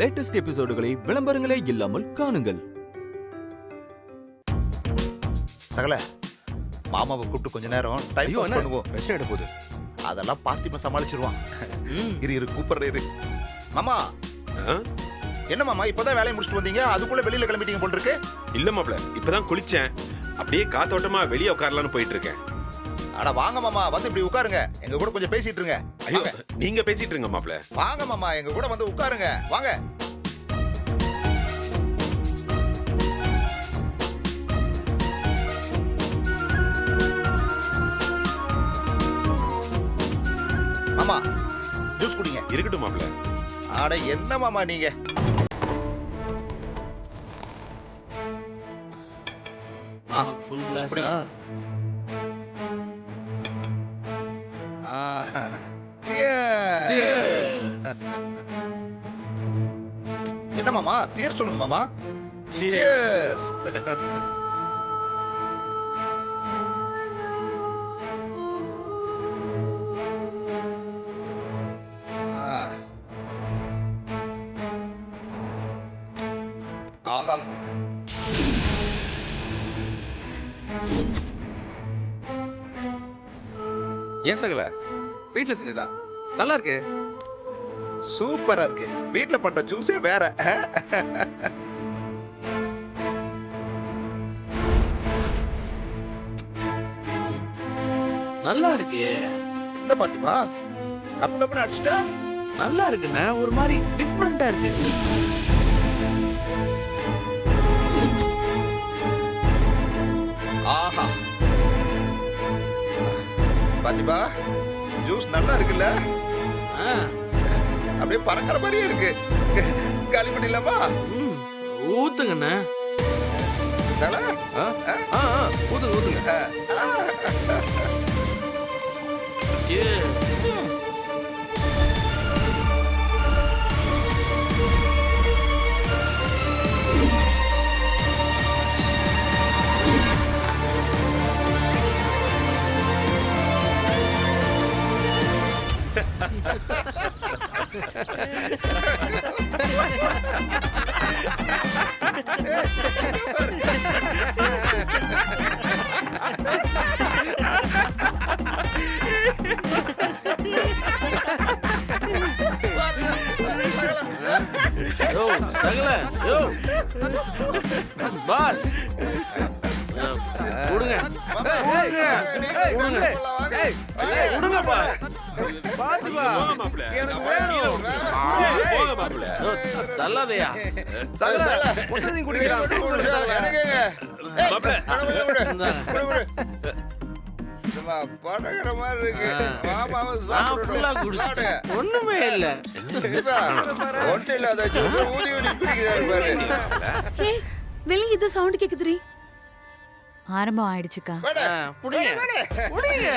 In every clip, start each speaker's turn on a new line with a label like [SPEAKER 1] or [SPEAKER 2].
[SPEAKER 1] Latest எபிசோடுகளை விளம்பரங்களே இல்லாமல் காணுங்கள்.
[SPEAKER 2] சகல மாமாவை கூப்பிட்டு கொஞ்ச நேரம் டைம் பாஸ் பண்ணுவோம்.
[SPEAKER 3] பிரச்சனை எடுக்க போகுது.
[SPEAKER 2] அதெல்லாம் பாத்திமா சமாளிச்சிருவான். இரு கூப்பிடுற மாமா. என்ன மாமா இப்பதான் வேலையை முடிச்சுட்டு வந்தீங்க, அதுக்குள்ள வெளியில கிளம்பிட்டீங்க போல் இருக்கு.
[SPEAKER 4] இல்ல மாப்ள, இப்பதான் குளிச்சேன், அப்படியே காத்தோட்டமா வெளியே உட்காரலான்னு போயிட்டு இருக்கேன்.
[SPEAKER 2] அட வாங்க மாமா, வந்து இப்படி உட்காருங்க, எங்க கூட கொஞ்சம் பேசிட்டு இருங்க.
[SPEAKER 4] ஐயோ நீங்க பேசிட்டு இருங்க மாப்ள.
[SPEAKER 2] வாங்க மாமா, எங்க கூட வந்து உட்காருங்க வாங்க. மாமா ஜூஸ் குடிங்க.
[SPEAKER 4] இருக்கட்டும் மாப்ள.
[SPEAKER 2] அட என்ன மாமா நீங்க.
[SPEAKER 5] ஃபுல் கிளாஸா?
[SPEAKER 2] என்ன மாமா தேர் சொல்லுங்க மாமா.
[SPEAKER 3] ஏன் சகல வீட்டுல செஞ்சதா நல்லா இருக்கு.
[SPEAKER 2] சூப்பரா இருக்கு. வீட்டுல பண்ற ஜூஸே வேற.
[SPEAKER 5] நல்லா இருக்கு.
[SPEAKER 2] என்ன பாத்துமா கப் கப்னு அடிச்சுட்டா.
[SPEAKER 5] நல்லா இருக்குண்ணே, ஒரு மாதிரி டிஃப்ரெண்டா இருக்கு.
[SPEAKER 2] ஆஹா பாத்திமா ஜூஸ் நல்லா இருக்குல்ல. அப்படியே பறக்கிற மாதிரியே இருக்கு. காலி பண்ணிடலாமா?
[SPEAKER 5] ஊத்துங்கண்ணே.
[SPEAKER 3] ஊதுங்க ஊதுங்க.
[SPEAKER 5] யோ சகல, யோ பாஸ் விடுங்க விடுங்க விடுங்க பாஸ்.
[SPEAKER 3] பாத்துப்பா
[SPEAKER 5] தள்ளாதையா
[SPEAKER 3] சகல மொத்தத்தையும் குடிக்கிறான்.
[SPEAKER 2] பறக்கிற மாதிரி இருக்கு. மாமாவை
[SPEAKER 5] ஒண்ணுமே இல்ல.
[SPEAKER 2] ஒன்றும் இல்லாத ஜூஸ் ஊதி ஊதி குடிக்கிறாரு பாரு.
[SPEAKER 6] வெளிய இது சவுண்ட் கேக்குதுரி.
[SPEAKER 7] ஆரம்பம் ஆயிடுச்சுக்கா.
[SPEAKER 5] புடிங்க புடிங்க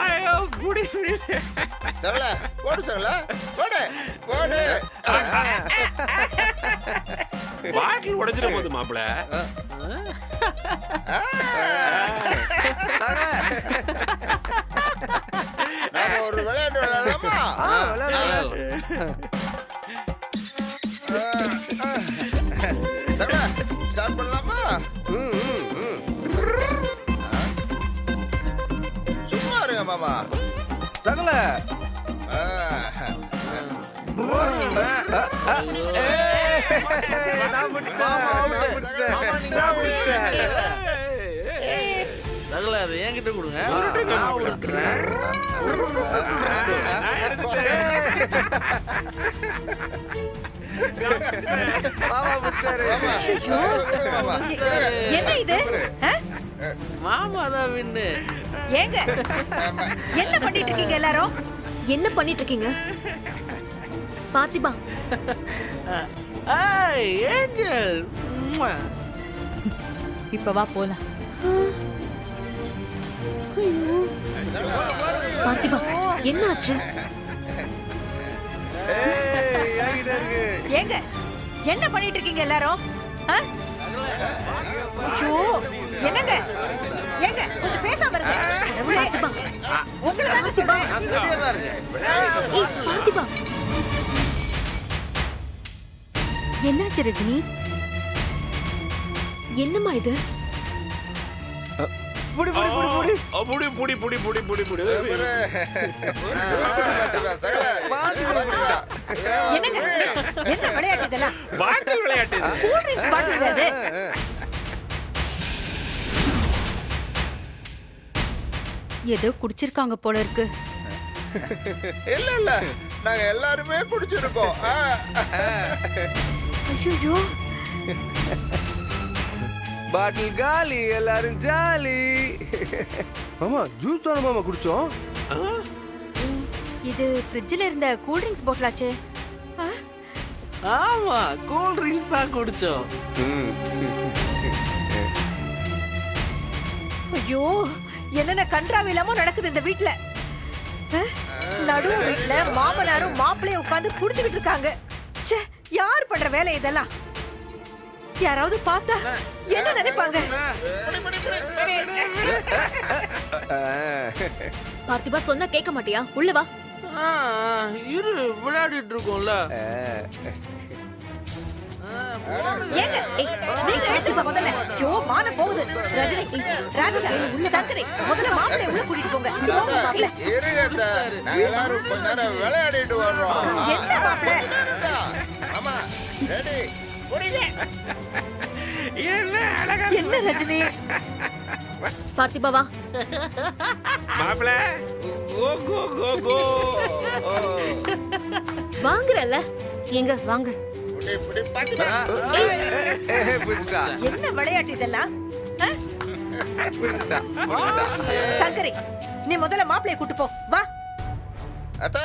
[SPEAKER 5] ஐயோ குடி குடி.
[SPEAKER 2] சகல போடு சகல போடு போடு.
[SPEAKER 4] பாட்டில் உடைஞ்சிட போகுது மாப்ள.
[SPEAKER 2] நாம ஒரு விளையாட்டு விளையாடலாமா? சகல ஸ்டார்ட் பண்ணலாமா? சும்மா இருங்க மாமா.
[SPEAKER 3] சகல
[SPEAKER 5] சகல அதை என்கிட்ட கொடுங்க. நான் விட்டுறேன்.
[SPEAKER 6] என்ன இது?
[SPEAKER 5] மாமா தான் வின்னு.
[SPEAKER 6] ஏங்க என்ன பண்ணிட்டு இருக்கீங்க எல்லாரும்?
[SPEAKER 7] என்ன பண்ணிட்டு இருக்கீங்க? பாத்திமா
[SPEAKER 5] ஏய் ஏஞ்சல்.
[SPEAKER 7] இப்ப வா போலாம். பாத்திமா என்னாச்சு?
[SPEAKER 6] ஏங்க என்ன பண்ணிட்டு இருக்கீங்க எல்லாரும்? என்னங்க ஏங்க கொஞ்சம் பேசாம இருங்க. உங்களை தாங்க சொல்றேன்.
[SPEAKER 5] நான் சரியா தான் இருக்கேன்.
[SPEAKER 7] பாத்திமா
[SPEAKER 6] என்னாச்சு ரஜினி?
[SPEAKER 7] என்னம்மா இது?
[SPEAKER 3] புடி புடி புடி புடி.
[SPEAKER 4] புடி புடி புடி புடி புடி புடி
[SPEAKER 6] என்னங்க என்ன விளையாட்டு இதெல்லாம்?
[SPEAKER 4] பாட்டில் விளையாட்டு இது.
[SPEAKER 6] கூல் ட்ரிங்க்ஸ் பாட்டில் அது. ஏதோ குடிச்சிருக்காங்க போல இருக்கு.
[SPEAKER 2] இல்ல நாங்க எல்லாருமே குடிச்சிருக்கோம்.
[SPEAKER 6] ஐயோ
[SPEAKER 3] பாட்டில் காலி, எல்லாரும் ஜாலி. மாமா ஜூஸ் தானே மாமா குடிச்சோம்.
[SPEAKER 6] இது ஃப்ரிட்ஜ்ல இருந்த கூல் ட்ரிங்க்ஸ் பாட்டிலாச்சே.
[SPEAKER 5] ஆமா கூல் ட்ரிங்க்ஸ் தான் குடிச்சோம்.
[SPEAKER 6] ஐயோ என்னென்ன கன்றாவிலாமோ நடக்குது இந்த வீட்ல. நடுவு வீட்ல மாமனாரும் மாப்பிள்ளையும் உட்கார்ந்து குடிச்சுக்கிட்டு இருக்காங்க. ச்சே, யார் பண்ற வேலை இதெல்லாம்? யாராவது பார்த்தா என்ன நினைப்பாங்க?
[SPEAKER 7] பார்த்திபா சொன்னா கேட்க மாட்டியா? உள்ள வா.
[SPEAKER 5] இரு விளையாடிட்டு இருக்கோம்ல.
[SPEAKER 6] ஏங்க நீங்க எடுத்துப்பா முதல்ல. ஐயோ மான போகுது. ரஜினி ராதிகா சக்கரை முதல்ல மாப்பிள்ளை உள்ள கூட்டிட்டு போங்க. போங்க மாப்பிள்ளை.
[SPEAKER 2] இருங்க நாங்க எல்லாரும் கொஞ்ச நேரம் விளையாடிட்டு வர்றோம்.
[SPEAKER 6] என்ன மாப்பிள்ளை?
[SPEAKER 2] ஆமா ரெடி குடிங்க.
[SPEAKER 4] என்ன அழகா
[SPEAKER 6] என்ன ரஜினி?
[SPEAKER 7] பார்த்திபா வா.
[SPEAKER 4] மாப்பிள கோ கோ கோ கோ
[SPEAKER 7] வாங்குறல்ல.
[SPEAKER 6] எங்க வாங்க.
[SPEAKER 2] இப்படி பாத்துடா.
[SPEAKER 3] புடிச்சா
[SPEAKER 6] என்ன விளையாட்டு இதெல்லாம்? சங்கரி நீ முதல்ல மாப்பிளைய கூட்டு போ. வா.
[SPEAKER 2] அத்தா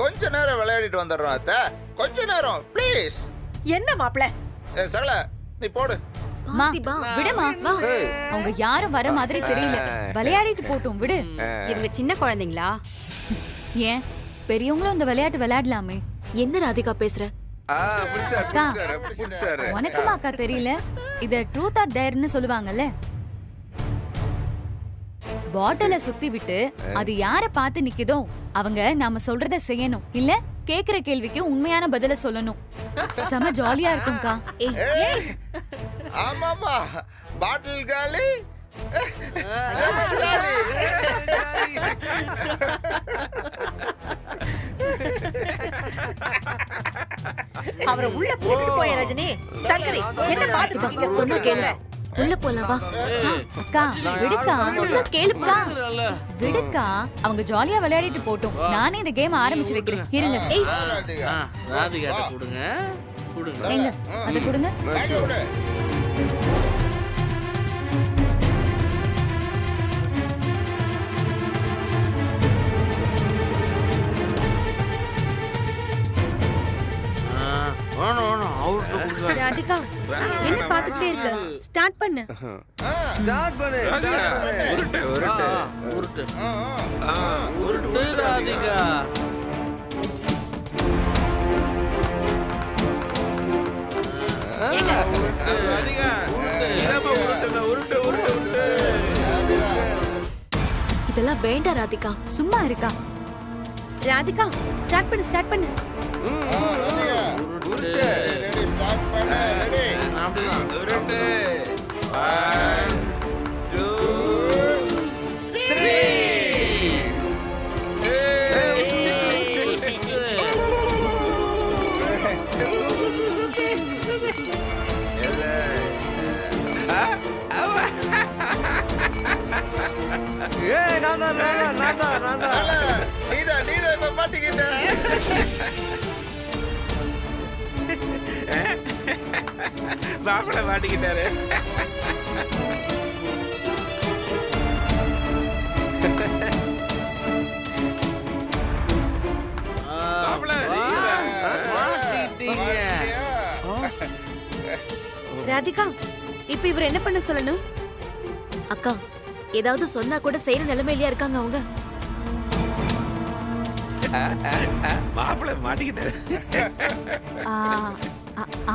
[SPEAKER 2] கொஞ்ச நேரம் விளையாடிட்டு வந்துடுறோம். அத்தா கொஞ்ச நேரம் ப்ளீஸ்.
[SPEAKER 6] என்ன மாப்பிள்ளை?
[SPEAKER 2] சகல நீ போடு.
[SPEAKER 7] பார்த்திபா விடுமா வா. அவங்க யாரும் வர மாதிரி தெரியல. விளையாடிட்டு போட்டும் விடு.
[SPEAKER 6] இவங்க சின்ன குழந்தைங்களா?
[SPEAKER 7] ஏன் பெரியவங்களும் இந்த விளையாட்டு விளையாடலாமே. என்ன ராதிகா பேசுற?
[SPEAKER 3] புடிச்சாரு.
[SPEAKER 7] உனக்குமா அக்கா தெரியல? இத ட்ரூத் ஆர் டேர்னு சொல்லுவாங்கல்ல. பாட்டில சுத்தி விட்டு அது யார பார்த்து நிக்குதோ அவங்க நாம சொல்றத செய்யணும். இல்ல கேக்குற கேள்விக்கு உண்மையான பதில சொல்லணும். செம ஜாலியா இருக்கும்க்கா.
[SPEAKER 2] ஆமாமா பாட்டில் காலி செம காலி.
[SPEAKER 6] அவரை உள்ள கூட்டிட்டு போய் ரஜினி. சங்கரி என்ன பாத்துட்டு
[SPEAKER 7] சொன்னா கேளு. உள்ள போலாம் வா. அக்கா விடுக்கா. சொன்னா கேளுப்பா. விடுக்கா. அவங்க ஜாலியா விளையாடிட்டு போட்டும். நானே இந்த கேம் ஆரம்பிச்சு வைக்கிறேன். இருங்க. ஏய்
[SPEAKER 5] ராதிகாட்ட கொடுங்க கொடுங்க.
[SPEAKER 7] எங்க அத கொடுங்க.
[SPEAKER 6] ராதிகா என்ன பாத்துக்கிட்டே இருக்க? ஸ்டார்ட் பண்ணு.
[SPEAKER 3] ஸ்டார்ட் பண்ணு.
[SPEAKER 4] உருட்டு உருட்டு
[SPEAKER 5] உருட்டு
[SPEAKER 4] உருட்டு
[SPEAKER 5] உருட்டு ராதிகா.
[SPEAKER 4] ராதிகா இதமா உருட்டு உருட்டு உருட்டு உருட்டு.
[SPEAKER 7] இதெல்லாம் வேண்டாம் ராதிகா. சும்மா இருக்கா.
[SPEAKER 6] ராதிகா ஸ்டார்ட் பண்ணு. ஸ்டார்ட் பண்ணு.
[SPEAKER 5] உருட்டு
[SPEAKER 2] ரெடி ஸ்டார்ட் பண்ணு. ரெடி
[SPEAKER 5] அப்படிதான்.
[SPEAKER 4] உருட்டு 1 2 3.
[SPEAKER 3] ஏய் நான் தான்
[SPEAKER 2] நீதான் இப்ப மாட்டிக்கிட்ட.
[SPEAKER 4] மாப்பிள மாட்டிக்கிட்டாரு. மாப்பிள
[SPEAKER 5] மாட்டிட்டீங்க.
[SPEAKER 6] ராதிகா இப்ப இவர் என்ன பண்ண சொல்லணும்?
[SPEAKER 7] அக்கா ஏதாவது சொன்னா கூட செய்யற நிலைமையிலயா இருக்காங்க அவங்க.
[SPEAKER 4] மாப்பிள மாட்டிக்கிட்டாரு.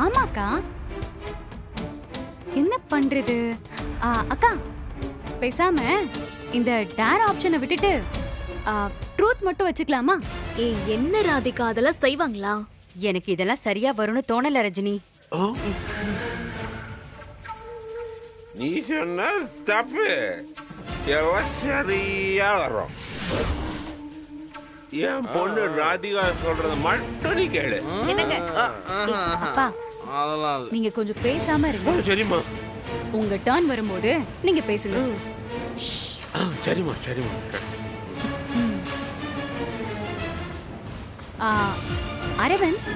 [SPEAKER 7] ஆமாக்கா என்ன பண்றது? அக்கா பேசாம இந்த டேர் ஆப்ஷனை விட்டுட்டு ட்ரூத் மட்டும் வச்சுக்கலாமா? ஏய் என்ன ராதிகா அதெல்லாம் செய்வாங்களா?
[SPEAKER 8] எனக்கு இதெல்லாம் சரியா வரும்னு தோணல ரஜினி.
[SPEAKER 4] நீ சொன்ன தப்பு, எல்லாம் சரியா வரும். என் பொண்ணு ராதிகா சொல்றத மட்டும் நீ கேளு.
[SPEAKER 7] அப்பா
[SPEAKER 5] அதெல்லாம் இல்ல.
[SPEAKER 7] நீங்க கொஞ்சம் பேசாம இருங்க.
[SPEAKER 4] சரிம்மா.
[SPEAKER 7] உங்க டர்ன் வரும்போது நீங்க பேசுங்க.
[SPEAKER 4] சரிம்மா சரிம்மா.
[SPEAKER 7] அரவிந்த்,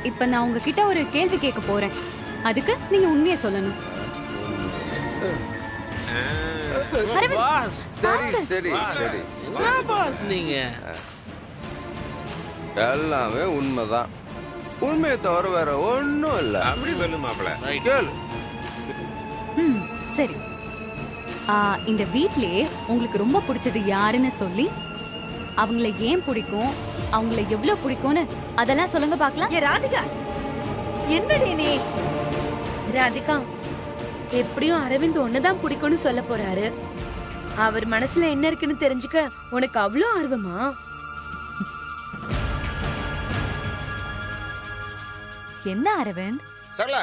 [SPEAKER 7] இப்ப நான் உங்ககிட்ட ஒரு கேள்வி கேட்க போறேன். அதுக்கு நீங்க உண்மையை சொல்லணும். அரவிந்த்,
[SPEAKER 5] பாஸ்
[SPEAKER 3] சரி சரி சரி,
[SPEAKER 5] என்ன பாஸ் நீங்க?
[SPEAKER 3] எல்லாமே உண்மைதான். உண்மையை தவிர வேற ஒன்றும் இல்லை.
[SPEAKER 4] அப்படி சொல்லு மாப்பிள.
[SPEAKER 5] ரைட்.
[SPEAKER 3] கேளு.
[SPEAKER 7] சரி. இந்த வீட்லயே உங்களுக்கு ரொம்ப பிடிச்சது யாருன்னு சொல்லி, அவங்கள ஏன் பிடிக்கும், அவங்கள எவ்வளவு பிடிக்கும்னு அதெல்லாம் சொல்லுங்க பார்க்கலாம்.
[SPEAKER 6] ஏ ராதிகா, என்னடி நீ?
[SPEAKER 9] ராதிகா, எப்படியும் அரவிந்த் ஒன்னதான் பிடிக்கும்னு சொல்ல போறாரு. அவர் மனசுல என்ன இருக்குன்னு தெரிஞ்சுக்க உனக்கு அவ்வளோ ஆர்வமா?
[SPEAKER 7] என்ன அரவிந்த்?
[SPEAKER 2] சரள,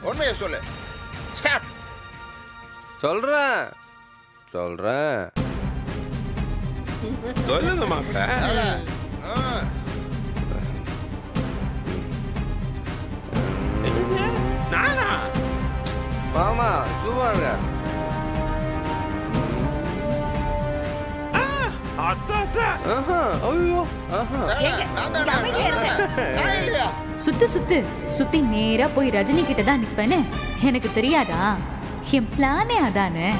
[SPEAKER 2] உண்மையை சொல்லு. ஸ்டார்ட்.
[SPEAKER 3] சொல்றேன் சொல்றேன்.
[SPEAKER 4] சொல்லுங்க மாப்பிள. நானா?
[SPEAKER 3] மாமா சும்மா இருங்க. ஐயோ,
[SPEAKER 7] சுத்தி நேரா போய் ரஜினி கிட்ட தான் நிப்பேன்னு எனக்கு தெரியாதா? என் பிளானே அதானே.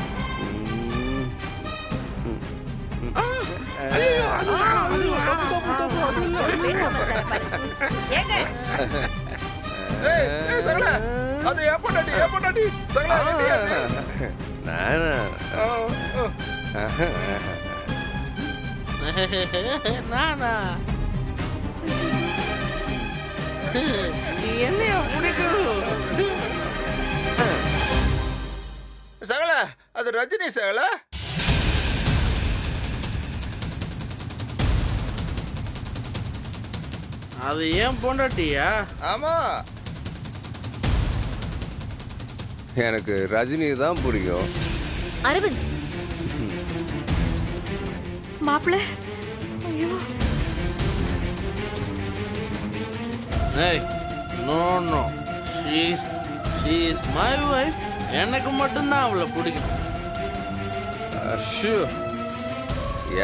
[SPEAKER 2] அது ஏப்படாடி ஏப்படாடி
[SPEAKER 5] நானா? என்னைய பிடிக்கும்.
[SPEAKER 2] சகல, அது ரஜினி சகல.
[SPEAKER 5] அது ஏன் பொண்டாட்டியா?
[SPEAKER 2] ஆமா,
[SPEAKER 3] எனக்கு ரஜினி தான் பிடிக்கும்.
[SPEAKER 7] அரவிந்த்,
[SPEAKER 6] மாப்பிள்ள, ஐயோ.
[SPEAKER 5] ஏய், no no, she is my wife. எனக்கு மட்டும்தான் அவளை பிடிக்கும்.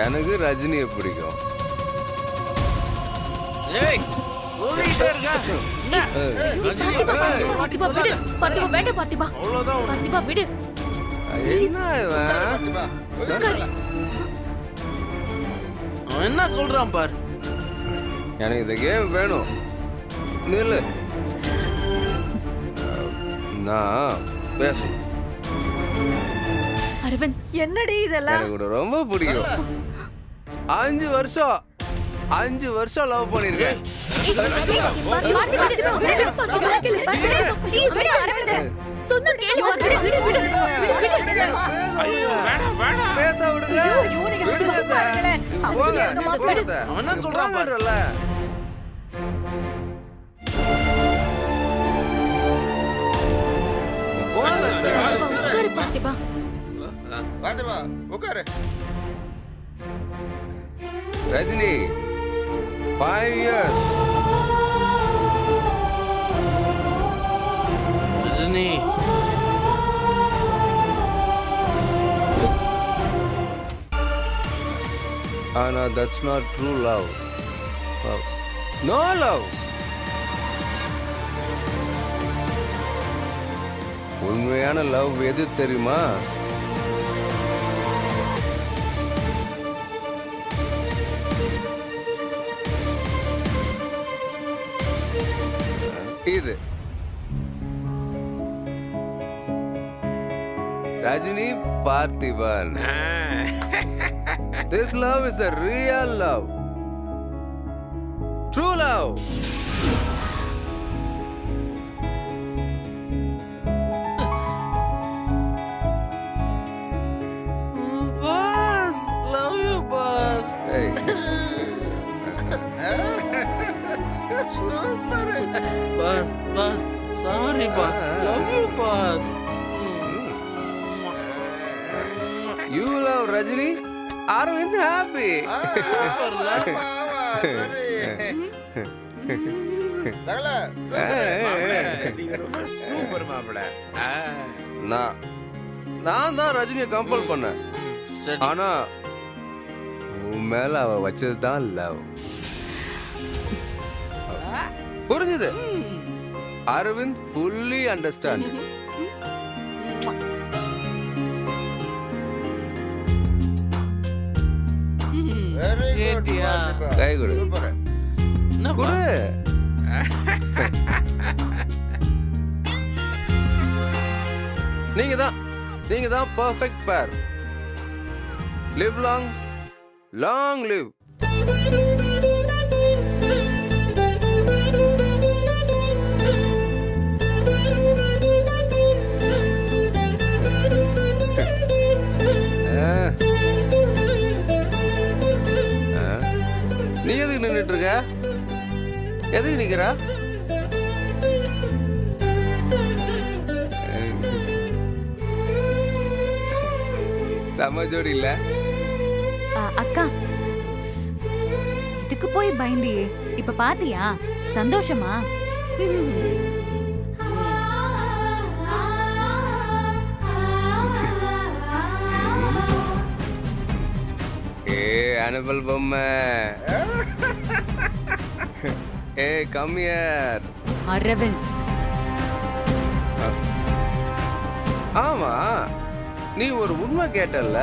[SPEAKER 3] எனக்கு ரஜினியை பிடிக்கும்.
[SPEAKER 5] ஏய், சொல்லிட்டே இருக்க. என்ன? ரஜினியை பத்தி ஒரு வாட்டி சொல்லாத.
[SPEAKER 7] பார்த்திபா வேண்டாம். பார்த்திபா,
[SPEAKER 5] அவ்வளவுதான் உனக்கு.
[SPEAKER 7] பார்த்திபா விடு.
[SPEAKER 3] என்ன இவன்?
[SPEAKER 5] அவன் என்ன சொல்றான் பாரு.
[SPEAKER 3] எனக்கு இந்த கேம் வேணும். நில்லு, நான் பேசணும்.
[SPEAKER 7] அரவிந்த்,
[SPEAKER 6] என்னடி இதெல்லாம்?
[SPEAKER 3] எனக்கு உன்னை ரொம்ப பிடிக்கும். 5 வருஷம் லவ் பண்ணிருக்கேன்.
[SPEAKER 7] சொன்ன கேள்வி
[SPEAKER 4] ஐயோ வேணாம் வேணாம்.
[SPEAKER 3] பேச விடுங்க.
[SPEAKER 6] ஐயோ, நீங்க
[SPEAKER 3] விடுங்க
[SPEAKER 6] சும்மா இருங்களேன்.
[SPEAKER 3] போங்க,
[SPEAKER 6] அடிச்சுட்டு
[SPEAKER 3] நீ
[SPEAKER 6] இருக்க
[SPEAKER 3] போங்க.
[SPEAKER 5] அவன் என்ன சொல்றான் பாரு.
[SPEAKER 3] போங்கன்றல. போங்க சார்.
[SPEAKER 7] உட்காரு பார்த்திபா.
[SPEAKER 2] பாத்துமா உட்காரு.
[SPEAKER 3] ரஜினி 5 years.
[SPEAKER 5] ரஜினி,
[SPEAKER 3] ஆனா that's not true love. No love. உண்மையான லவ் எது தெரியுமா? இது Rajini Parthiban. This love is a real love. True love.
[SPEAKER 5] boss, love you boss.
[SPEAKER 3] Hey.
[SPEAKER 5] Boss boss sorry boss love you boss
[SPEAKER 3] you love Rajini, Aravind happy.
[SPEAKER 2] சகல
[SPEAKER 4] நீங்க ரொம்ப super மாப்பிள.
[SPEAKER 3] நான் தான் ரஜினியை கம்பல் பண்ணேன்.
[SPEAKER 5] சரி.
[SPEAKER 3] ஆனா உன் மேல அவ வச்சது தான் லவ். புரிஞ்சுது? Aravind fully understand.
[SPEAKER 5] கேட்டியா?
[SPEAKER 3] கை கொடு.
[SPEAKER 5] என்ன
[SPEAKER 3] கொடு. நீங்க தான் perfect pair. Live long, long live. நீ எதுக்கு நின்றுட்டு இருக்க? எதுக்கு நிக்கிறா? செம ஜோடி இல்ல?
[SPEAKER 7] அக்கா, இதுக்கு போய் பயந்தியே, இப்ப பாத்தியா சந்தோஷமா?
[SPEAKER 3] ஏ அனுபல் பொம்மை, ஏ கம் ஹியர்.
[SPEAKER 7] அரவிந்த்,
[SPEAKER 3] ஆமா, நீ ஒரு உண்மை கேட்டல்ல?